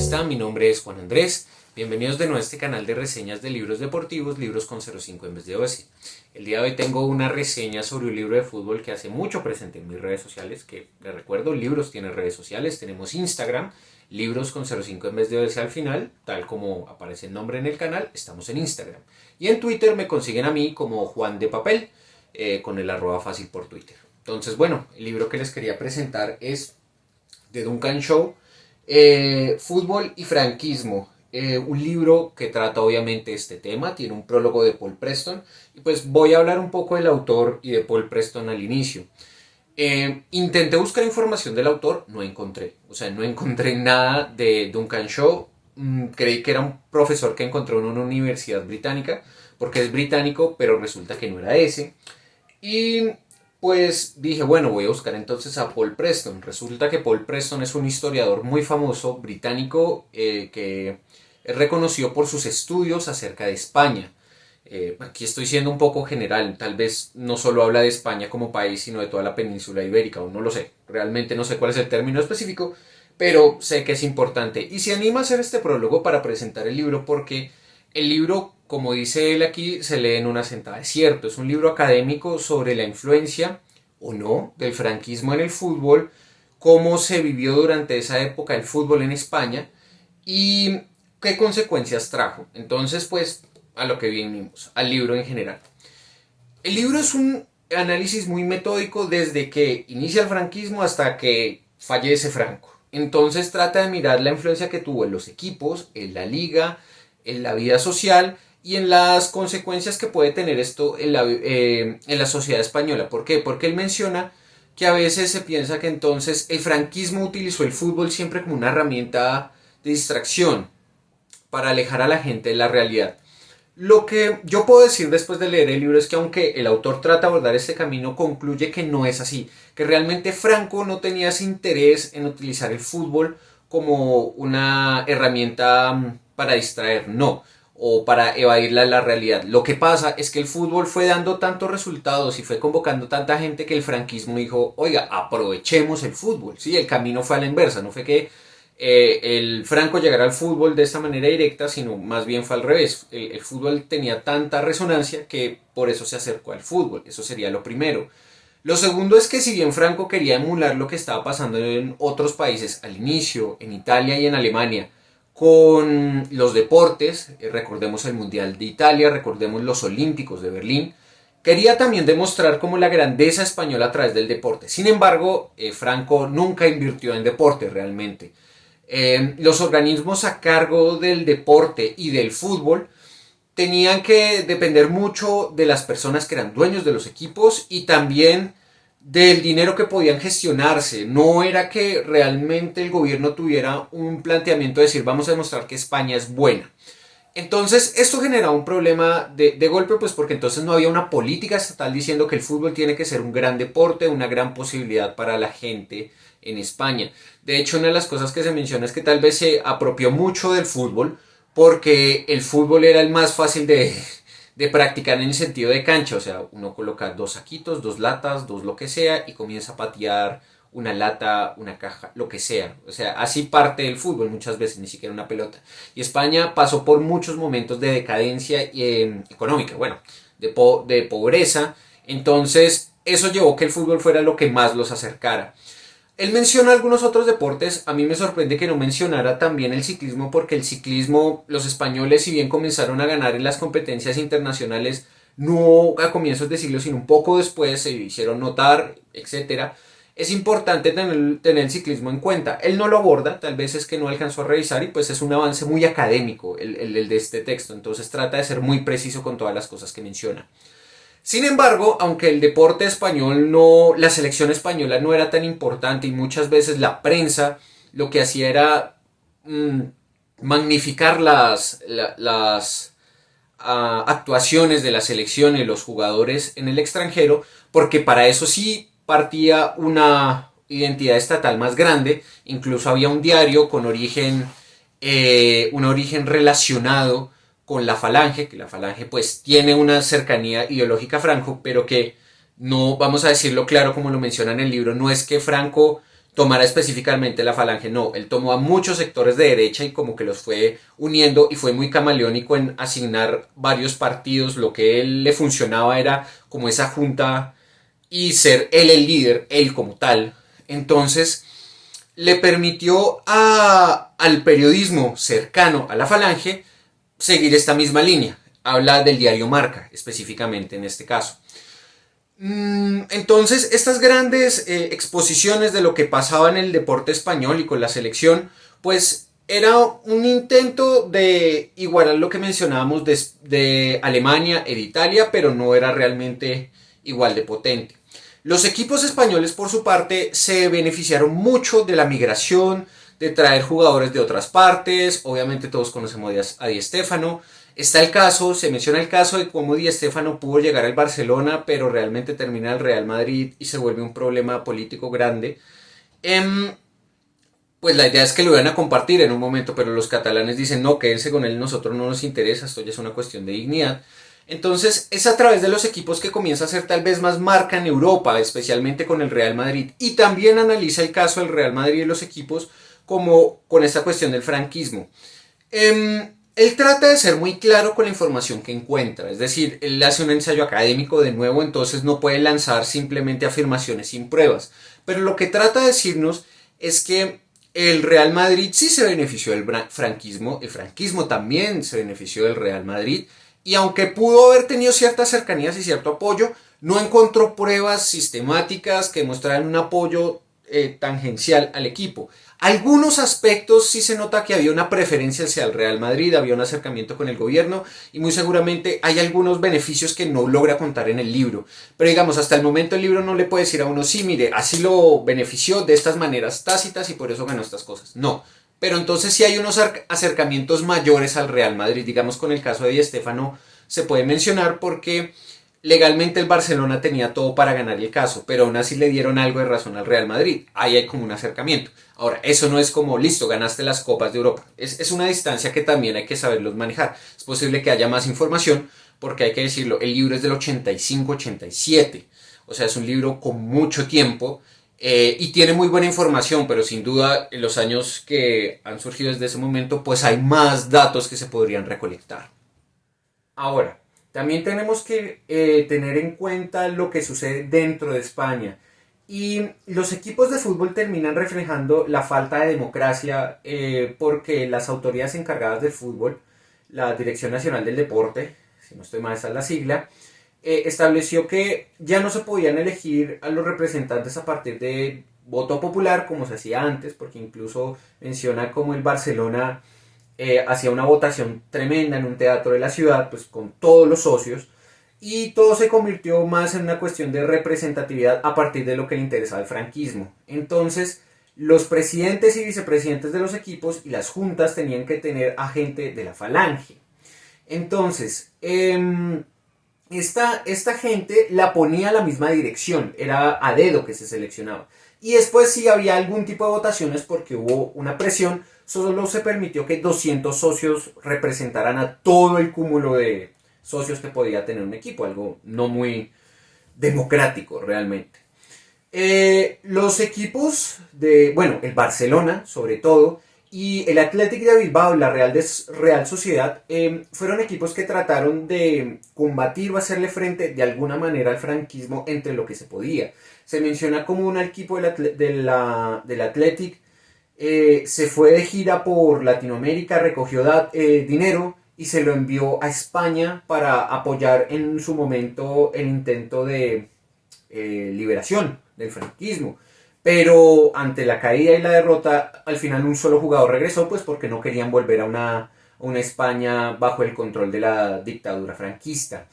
están? Mi nombre es Juan Andrés. Bienvenidos de nuevo a este canal de reseñas de libros deportivos, libros con 0,5 en vez de OS. El día de hoy tengo una reseña sobre un libro de fútbol que hace mucho presente en mis redes sociales, que les recuerdo, Libros tiene redes sociales, tenemos Instagram, libros con 0,5 en vez de OS al final, tal como aparece el nombre en el canal, estamos en Instagram. Y en Twitter me consiguen a mí como Juan de Papel, con el @ fácil por Twitter. Entonces, bueno, el libro que les quería presentar es de Duncan Shaw, Fútbol y franquismo. Un libro que trata obviamente este tema, tiene un prólogo de Paul Preston y pues voy a hablar un poco del autor y de Paul Preston al inicio. Intenté buscar información del autor, no encontré, no encontré nada de Duncan Shaw. Creí que era un profesor que encontró en una universidad británica, porque es británico, pero resulta que no era ese. Y pues dije, bueno, voy a buscar entonces a Paul Preston. Resulta que Paul Preston es un historiador muy famoso británico, que es reconocido por sus estudios acerca de España. Aquí estoy siendo un poco general, tal vez no solo habla de España como país, sino de toda la península ibérica, o no lo sé, realmente no sé cuál es el término específico, pero sé que es importante. Y se anima a hacer este prólogo para presentar el libro porque el libro, como dice él aquí, se lee en una sentada. Es cierto, es un libro académico sobre la influencia o no del franquismo en el fútbol, cómo se vivió durante esa época el fútbol en España y qué consecuencias trajo. Entonces, pues, a lo que vinimos, al libro en general. El libro es un análisis muy metódico desde que inicia el franquismo hasta que fallece Franco. Entonces trata de mirar la influencia que tuvo en los equipos, en la liga, en la vida social y en las consecuencias que puede tener esto en la sociedad española. ¿Por qué? Porque él menciona que a veces se piensa que entonces el franquismo utilizó el fútbol siempre como una herramienta de distracción para alejar a la gente de la realidad. Lo que yo puedo decir después de leer el libro es que aunque el autor trata de abordar este camino, concluye que no es así, que realmente Franco no tenía ese interés en utilizar el fútbol como una herramienta para distraer, no, o para evadirla de la realidad. Lo que pasa es que el fútbol fue dando tantos resultados y fue convocando tanta gente que el franquismo dijo, oiga, aprovechemos el fútbol, ¿sí? El camino fue a la inversa, no fue que el Franco llegara al fútbol de esta manera directa, sino más bien fue al revés. El fútbol tenía tanta resonancia que por eso se acercó al fútbol. Eso sería lo primero. Lo segundo es que si bien Franco quería emular lo que estaba pasando en otros países al inicio, en Italia y en Alemania, con los deportes, recordemos el Mundial de Italia, recordemos los Olímpicos de Berlín, quería también demostrar como la grandeza española a través del deporte. Sin embargo, Franco nunca invirtió en deporte realmente. Los organismos a cargo del deporte y del fútbol tenían que depender mucho de las personas que eran dueños de los equipos y también del dinero que podían gestionarse. No era que realmente el gobierno tuviera un planteamiento de decir vamos a demostrar que España es buena. Entonces esto generaba un problema de golpe, pues porque entonces no había una política estatal diciendo que el fútbol tiene que ser un gran deporte, una gran posibilidad para la gente en España. De hecho, una de las cosas que se menciona es que tal vez se apropió mucho del fútbol porque el fútbol era el más fácil de practicar en el sentido de cancha. O sea, uno coloca dos saquitos, dos latas, dos lo que sea y comienza a patear una lata, una caja, lo que sea. O sea, así parte del fútbol muchas veces, ni siquiera una pelota. Y España pasó por muchos momentos de decadencia económica, bueno, de pobreza. Entonces, eso llevó que el fútbol fuera lo que más los acercara. Él menciona algunos otros deportes, a mí me sorprende que no mencionara también el ciclismo, porque el ciclismo, los españoles si bien comenzaron a ganar en las competencias internacionales, no a comienzos de siglo, sino un poco después, se hicieron notar, etcétera. Es importante tener el ciclismo en cuenta. Él no lo aborda, tal vez es que no alcanzó a revisar y pues es un avance muy académico el de este texto, entonces trata de ser muy preciso con todas las cosas que menciona. Sin embargo, aunque el deporte español no, la selección española no era tan importante y muchas veces la prensa lo que hacía era magnificar las actuaciones de la selección y los jugadores en el extranjero, porque para eso sí partía una identidad estatal más grande, incluso había un diario con un origen relacionado con la Falange, que la Falange pues tiene una cercanía ideológica a Franco, pero que no, vamos a decirlo claro como lo menciona en el libro, no es que Franco tomara específicamente la Falange, no, él tomó a muchos sectores de derecha y como que los fue uniendo y fue muy camaleónico en asignar varios partidos. Lo que él le funcionaba era como esa junta y ser él el líder, él como tal. Entonces le permitió al periodismo cercano a la Falange seguir esta misma línea. Habla del diario Marca, específicamente en este caso. Entonces, estas grandes exposiciones de lo que pasaba en el deporte español y con la selección, pues era un intento de igualar lo que mencionábamos de Alemania e de Italia, pero no era realmente igual de potente. Los equipos españoles, por su parte, se beneficiaron mucho de la migración, de traer jugadores de otras partes. Obviamente todos conocemos a Di Stéfano. Está el caso, se menciona el caso de cómo Di Stéfano pudo llegar al Barcelona, pero realmente termina el Real Madrid y se vuelve un problema político grande. Pues la idea es que lo iban a compartir en un momento, pero los catalanes dicen no, quédense con él, nosotros no nos interesa, esto ya es una cuestión de dignidad. Entonces es a través de los equipos que comienza a ser tal vez más marca en Europa, especialmente con el Real Madrid. Y también analiza el caso del Real Madrid y los equipos como con esta cuestión del franquismo. Él trata de ser muy claro con la información que encuentra, es decir, él hace un ensayo académico de nuevo, entonces no puede lanzar simplemente afirmaciones sin pruebas. Pero lo que trata de decirnos es que el Real Madrid sí se benefició del franquismo, el franquismo también se benefició del Real Madrid, y aunque pudo haber tenido ciertas cercanías y cierto apoyo, no encontró pruebas sistemáticas que mostraran un apoyo tangencial al equipo. Algunos aspectos sí se nota que había una preferencia hacia el Real Madrid, había un acercamiento con el gobierno y muy seguramente hay algunos beneficios que no logra contar en el libro. Pero digamos, hasta el momento el libro no le puede decir a uno, sí, mire, así lo benefició de estas maneras tácitas y por eso ganó estas cosas. No. Pero entonces sí hay unos acercamientos mayores al Real Madrid. Digamos, con el caso de Di Stéfano se puede mencionar porque legalmente el Barcelona tenía todo para ganar el caso, pero aún así le dieron algo de razón al Real Madrid. Ahí hay como un acercamiento. Ahora, eso no es como, listo, ganaste las Copas de Europa. Es una distancia que también hay que saberlos manejar. Es posible que haya más información, porque hay que decirlo, el libro es del 85-87. O sea, es un libro con mucho tiempo y tiene muy buena información, pero sin duda en los años que han surgido desde ese momento, pues hay más datos que se podrían recolectar. Ahora, también tenemos que tener en cuenta lo que sucede dentro de España. Y los equipos de fútbol terminan reflejando la falta de democracia porque las autoridades encargadas del fútbol, la Dirección Nacional del Deporte, si no estoy mal esa es la sigla, estableció que ya no se podían elegir a los representantes a partir de voto popular como se hacía antes, porque incluso menciona como el Barcelona hacía una votación tremenda en un teatro de la ciudad, pues con todos los socios, y todo se convirtió más en una cuestión de representatividad a partir de lo que le interesaba el franquismo. Entonces, los presidentes y vicepresidentes de los equipos y las juntas tenían que tener a gente de la Falange. Entonces, esta gente la ponía a la misma dirección, era a dedo que se seleccionaba. Y después si había algún tipo de votaciones porque hubo una presión, solo se permitió que 200 socios representaran a todo el cúmulo de socios que podía tener un equipo, algo no muy democrático realmente. Los equipos de, bueno, el Barcelona sobre todo, y el Athletic de Bilbao y la Real Sociedad fueron equipos que trataron de combatir o hacerle frente de alguna manera al franquismo entre lo que se podía. Se menciona como un equipo del Athletic se fue de gira por Latinoamérica, recogió dinero y se lo envió a España para apoyar en su momento el intento de liberación del franquismo. Pero ante la caída y la derrota, al final un solo jugador regresó, pues porque no querían volver a una España bajo el control de la dictadura franquista.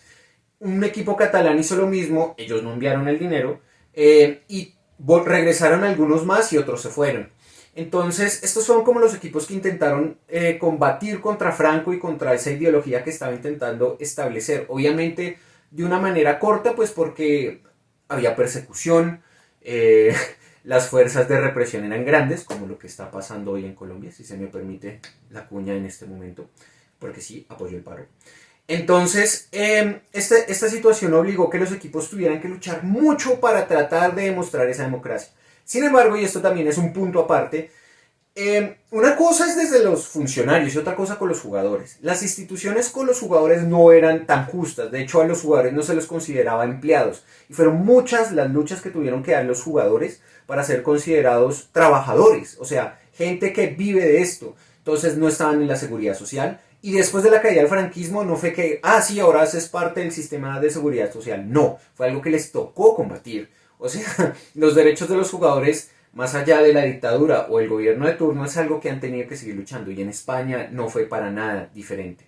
Un equipo catalán hizo lo mismo, ellos no enviaron el dinero y regresaron algunos más y otros se fueron. Entonces, estos son como los equipos que intentaron combatir contra Franco y contra esa ideología que estaba intentando establecer. Obviamente, de una manera corta, pues porque había persecución, las fuerzas de represión eran grandes, como lo que está pasando hoy en Colombia, si se me permite la cuña en este momento, porque sí, apoyo el paro. Entonces, esta situación obligó que los equipos tuvieran que luchar mucho para tratar de demostrar esa democracia. Sin embargo, y esto también es un punto aparte, una cosa es desde los funcionarios y otra cosa con los jugadores. Las instituciones con los jugadores no eran tan justas. De hecho, a los jugadores no se los consideraba empleados. Y fueron muchas las luchas que tuvieron que dar los jugadores para ser considerados trabajadores. O sea, gente que vive de esto. Entonces no estaban en la seguridad social. Y después de la caída del franquismo no fue que, sí, ahora haces parte del sistema de seguridad social. No, fue algo que les tocó combatir. O sea, los derechos de los jugadores más allá de la dictadura o el gobierno de turno, es algo que han tenido que seguir luchando y en España no fue para nada diferente.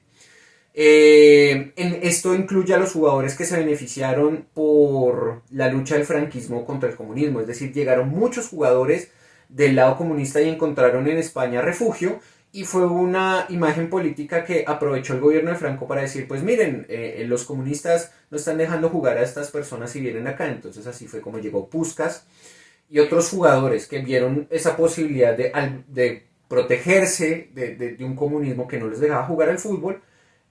Esto incluye a los jugadores que se beneficiaron por la lucha del franquismo contra el comunismo, es decir, llegaron muchos jugadores del lado comunista y encontraron en España refugio y fue una imagen política que aprovechó el gobierno de Franco para decir, pues miren, los comunistas no están dejando jugar a estas personas si vienen acá, entonces así fue como llegó Puskás y otros jugadores que vieron esa posibilidad de protegerse de un comunismo que no les dejaba jugar al fútbol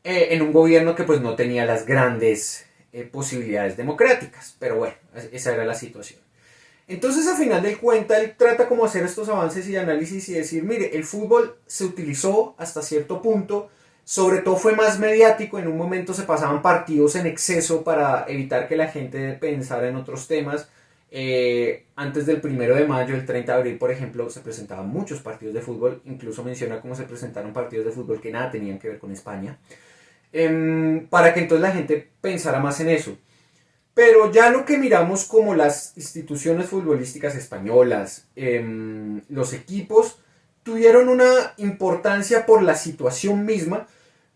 en un gobierno que pues no tenía las grandes posibilidades democráticas. Pero bueno, esa era la situación. Entonces al final del cuenta él trata como hacer estos avances y análisis y decir, mire, el fútbol se utilizó hasta cierto punto, sobre todo fue más mediático, en un momento se pasaban partidos en exceso para evitar que la gente pensara en otros temas. Antes del 1 de mayo, el 30 de abril, por ejemplo, se presentaban muchos partidos de fútbol, incluso menciona cómo se presentaron partidos de fútbol que nada tenían que ver con España, para que entonces la gente pensara más en eso. Pero ya lo que miramos como las instituciones futbolísticas españolas, los equipos, tuvieron una importancia por la situación misma,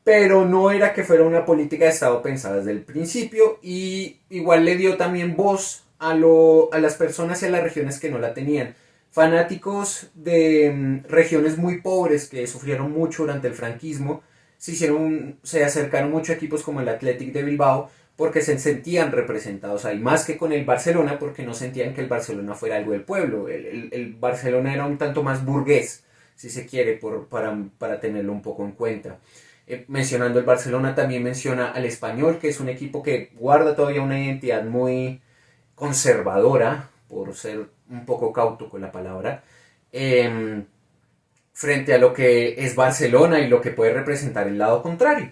pero no era que fuera una política de Estado pensada desde el principio y igual le dio también voz a las personas y a las regiones que no la tenían. Fanáticos de regiones muy pobres que sufrieron mucho durante el franquismo se acercaron mucho a equipos como el Athletic de Bilbao porque se sentían representados ahí, más que con el Barcelona, porque no sentían que el Barcelona fuera algo del pueblo. El Barcelona era un tanto más burgués, si se quiere, para tenerlo un poco en cuenta. Mencionando el Barcelona, también menciona al Español, que es un equipo que guarda todavía una identidad muy conservadora, por ser un poco cauto con la palabra, frente a lo que es Barcelona y lo que puede representar el lado contrario.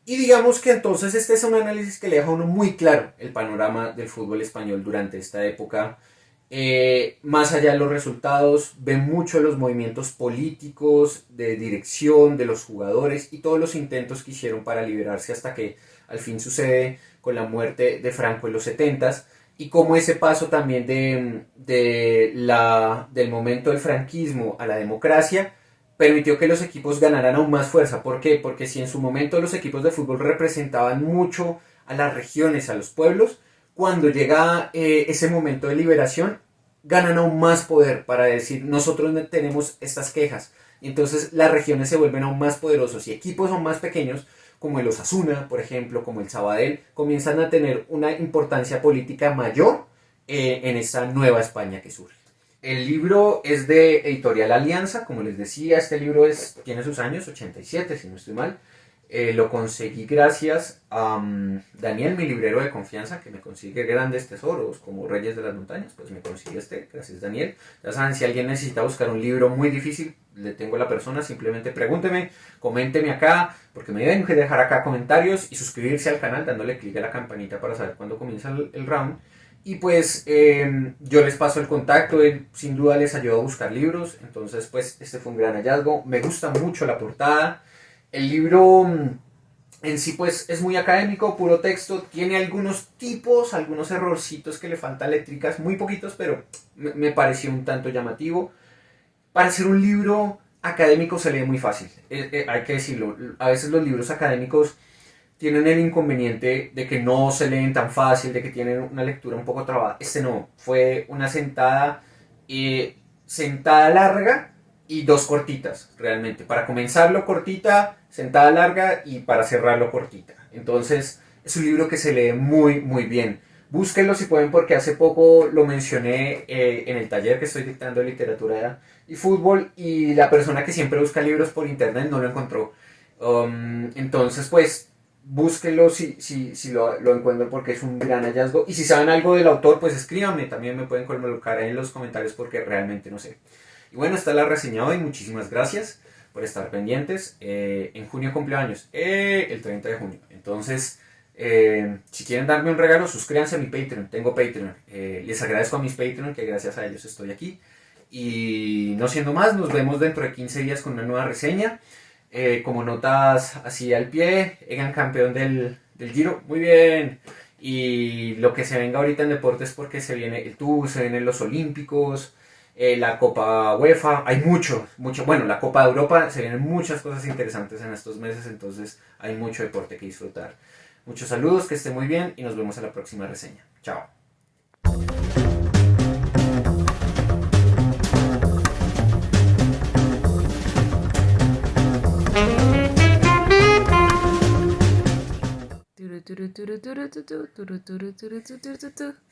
Y digamos que entonces este es un análisis que le deja a uno muy claro el panorama del fútbol español durante esta época. Más allá de los resultados, ven mucho los movimientos políticos, de dirección, de los jugadores y todos los intentos que hicieron para liberarse hasta que al fin sucede con la muerte de Franco en los 70s y cómo ese paso también del momento del franquismo a la democracia permitió que los equipos ganaran aún más fuerza. ¿Por qué? Porque si en su momento los equipos de fútbol representaban mucho a las regiones, a los pueblos, cuando llega ese momento de liberación, ganan aún más poder para decir, nosotros tenemos estas quejas. Y entonces las regiones se vuelven aún más poderosos y equipos aún más pequeños, como el Osasuna, por ejemplo, como el Sabadell, comienzan a tener una importancia política mayor en esa nueva España que surge. El libro es de Editorial Alianza, como les decía, este libro tiene sus años, 87 si no estoy mal. Lo conseguí gracias a Daniel, mi librero de confianza, que me consigue grandes tesoros como Reyes de las Montañas, pues me consigue gracias Daniel. Ya saben, si alguien necesita buscar un libro muy difícil, le tengo a la persona, simplemente pregúnteme, coménteme acá, porque me deben dejar acá comentarios y suscribirse al canal dándole clic a la campanita para saber cuándo comienza el round. Y pues yo les paso el contacto, él sin duda les ayudó a buscar libros, entonces pues este fue un gran hallazgo, me gusta mucho la portada, el libro en sí pues es muy académico, puro texto, tiene algunos tipos, algunos errorcitos que le faltan létricas, muy poquitos, pero me pareció un tanto llamativo. Para hacer un libro académico se lee muy fácil, hay que decirlo, a veces los libros académicos tienen el inconveniente de que no se leen tan fácil, de que tienen una lectura un poco trabada. Este no, fue una sentada larga y dos cortitas, realmente. Para comenzarlo cortita, sentada larga y para cerrarlo cortita. Entonces, es un libro que se lee muy, muy bien. Búsquenlo si pueden porque hace poco lo mencioné en el taller que estoy dictando de literatura y fútbol y la persona que siempre busca libros por internet no lo encontró. Entonces, pues, búsquenlo si lo encuentran porque es un gran hallazgo. Y si saben algo del autor, pues escríbanme, también me pueden colocar ahí en los comentarios porque realmente no sé. Y bueno, esta es la reseña hoy, muchísimas gracias por estar pendientes. En junio cumpleaños, el 30 de junio. Entonces, si quieren darme un regalo, suscríbanse a mi Patreon, tengo Patreon. Les agradezco a mis Patreon, que gracias a ellos estoy aquí. Y no siendo más, nos vemos dentro de 15 días con una nueva reseña. Como notas así al pie, Egan campeón del Giro, muy bien. Y lo que se venga ahorita en deportes porque se viene el Tour, se vienen los Olímpicos, la Copa UEFA, hay mucho, bueno, la Copa de Europa, se vienen muchas cosas interesantes en estos meses, entonces hay mucho deporte que disfrutar. Muchos saludos, que esté muy bien y nos vemos en la próxima reseña. Chao. Turu, turu, turu, turu, turu, turu, turu, turu, turu, turu, turu.